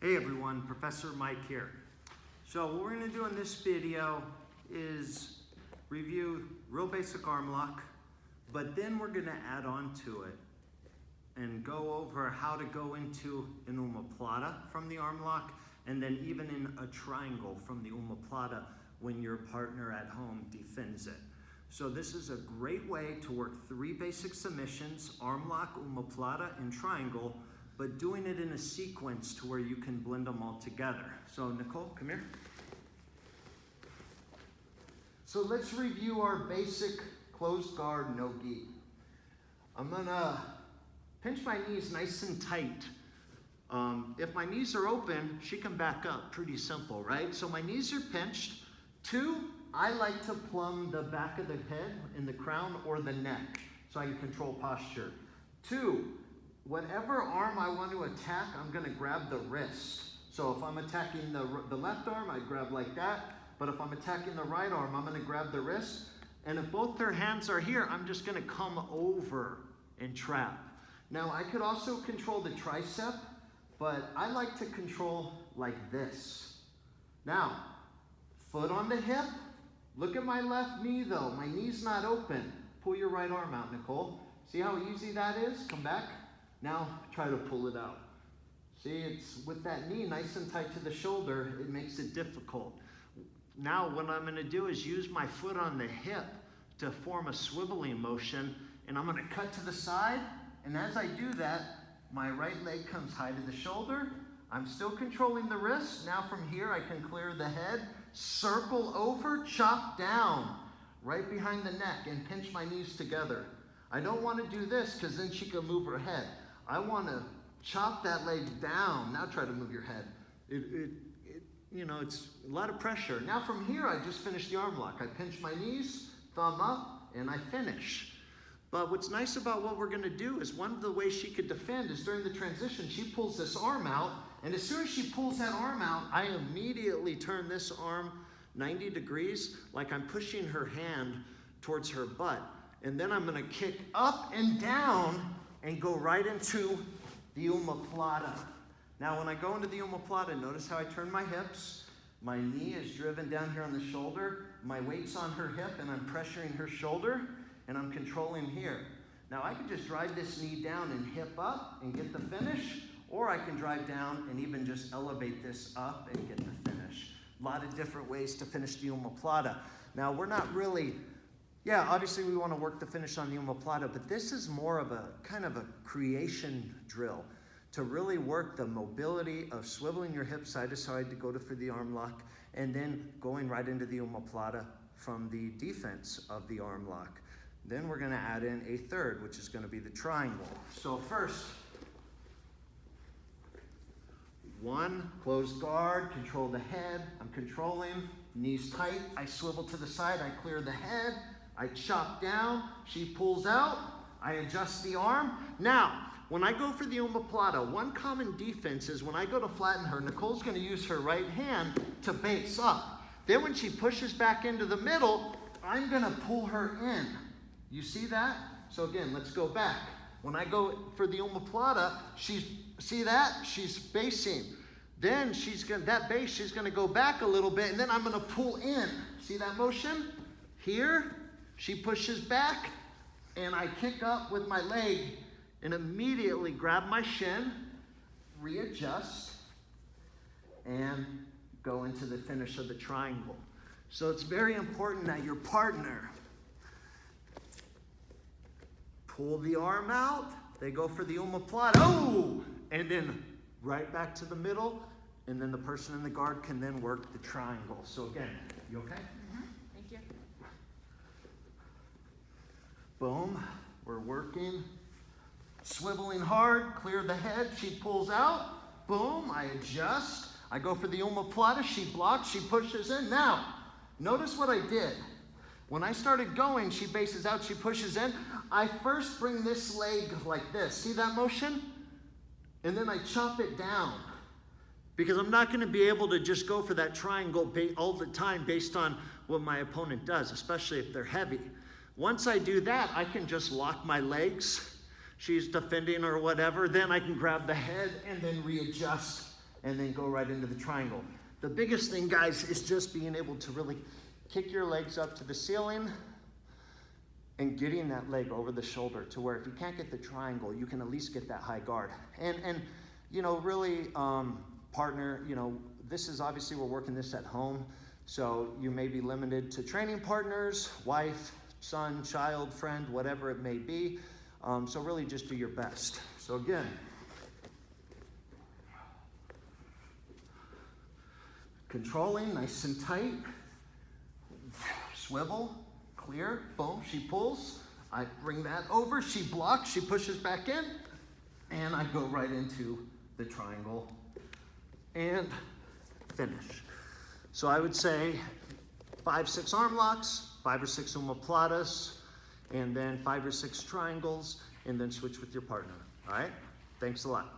Hey everyone, Professor Mike here. So what we're going to do in this video is review real basic arm lock, but then we're going to add on to it and go over how to go into an omoplata from the arm lock, and then even in a triangle from the omoplata when your partner at home defends it. So this is a great way to work three basic submissions: arm lock, omoplata, and triangle, but doing it in a sequence to where you can blend them all together. So Nicole, come here. So let's review our basic closed guard no-gi. I'm gonna pinch my knees nice and tight. If my knees are open, she can back up. Pretty simple, right? So my knees are pinched. 2, I like to plumb the back of the head in the crown or the neck so I can control posture. 2, whatever arm I want to attack, I'm gonna grab the wrist. So if I'm attacking the left arm, I grab like that. But if I'm attacking the right arm, I'm gonna grab the wrist. And if both their hands are here, I'm just gonna come over and trap. Now I could also control the tricep, but I like to control like this. Now, foot on the hip. Look at my left knee though. My knee's not open. Pull your right arm out, Nicole. See how easy that is? Come back. Now try to pull it out. See, it's with that knee nice and tight to the shoulder, it makes it difficult. Now what I'm gonna do is use my foot on the hip to form a swiveling motion, and I'm gonna cut to the side, and as I do that, my right leg comes high to the shoulder. I'm still controlling the wrist. Now from here I can clear the head, circle over, chop down, right behind the neck, and pinch my knees together. I don't want to do this because then she can move her head. I want to chop that leg down. Now try to move your head. It's a lot of pressure. Now from here, I just finished the arm lock. I pinch my knees, thumb up, and I finish. But what's nice about what we're going to do is one of the ways she could defend is during the transition, she pulls this arm out, and as soon as she pulls that arm out, I immediately turn this arm 90 degrees, like I'm pushing her hand towards her butt. And then I'm going to kick up and down and go right into the omoplata. Now when I go into the omoplata, notice how I turn my hips. My knee is driven down here on the shoulder. My weight's on her hip and I'm pressuring her shoulder and I'm controlling here. Now I can just drive this knee down and hip up and get the finish, or I can drive down and even just elevate this up and get the finish. A lot of different ways to finish the omoplata. Now we're not really, obviously we want to work the finish on the omoplata, but this is more of a kind of a creation drill to really work the mobility of swiveling your hips side to side to go for the arm lock, and then going right into the omoplata from the defense of the arm lock. Then we're going to add in a third, which is going to be the triangle. So first, 1, closed guard, control the head. I'm controlling, knees tight. I swivel to the side, I clear the head. I chop down, she pulls out, I adjust the arm. Now, when I go for the omoplata, one common defense is when I go to flatten her, Nicole's gonna use her right hand to base up. Then when she pushes back into the middle, I'm gonna pull her in. You see that? So again, let's go back. When I go for the omoplata, see that? She's basing. Then she's gonna go back a little bit, and then I'm gonna pull in. See that motion? Here, she pushes back, and I kick up with my leg and immediately grab my shin, readjust, and go into the finish of the triangle. So it's very important that your partner pull the arm out, they go for the omoplata, and then right back to the middle, and then the person in the guard can then work the triangle. So again, you okay? Thank you. Boom, we're working. Swiveling hard, clear the head, she pulls out. Boom, I adjust. I go for the omoplata, she blocks, she pushes in. Now, notice what I did. When I started going, she bases out, she pushes in. I first bring this leg like this. See that motion? And then I chop it down. Because I'm not going to be able to just go for that triangle all the time based on what my opponent does, especially if they're heavy. Once I do that, I can just lock my legs. She's defending or whatever. Then I can grab the head and then readjust and then go right into the triangle. The biggest thing, guys, is just being able to really kick your legs up to the ceiling and getting that leg over the shoulder to where if you can't get the triangle, you can at least get that high guard. And you know, really, partner, you know, this is obviously we're working this at home, so you may be limited to training partners, wife, son, child, friend, whatever it may be. So really just do your best. So again, controlling, nice and tight, swivel, clear, boom, she pulls, I bring that over, she blocks, she pushes back in, and I go right into the triangle and finish. So I would say 5, 6 arm locks, 5 or 6 omoplatas, and then 5 or 6 triangles, and then switch with your partner. All right? Thanks a lot.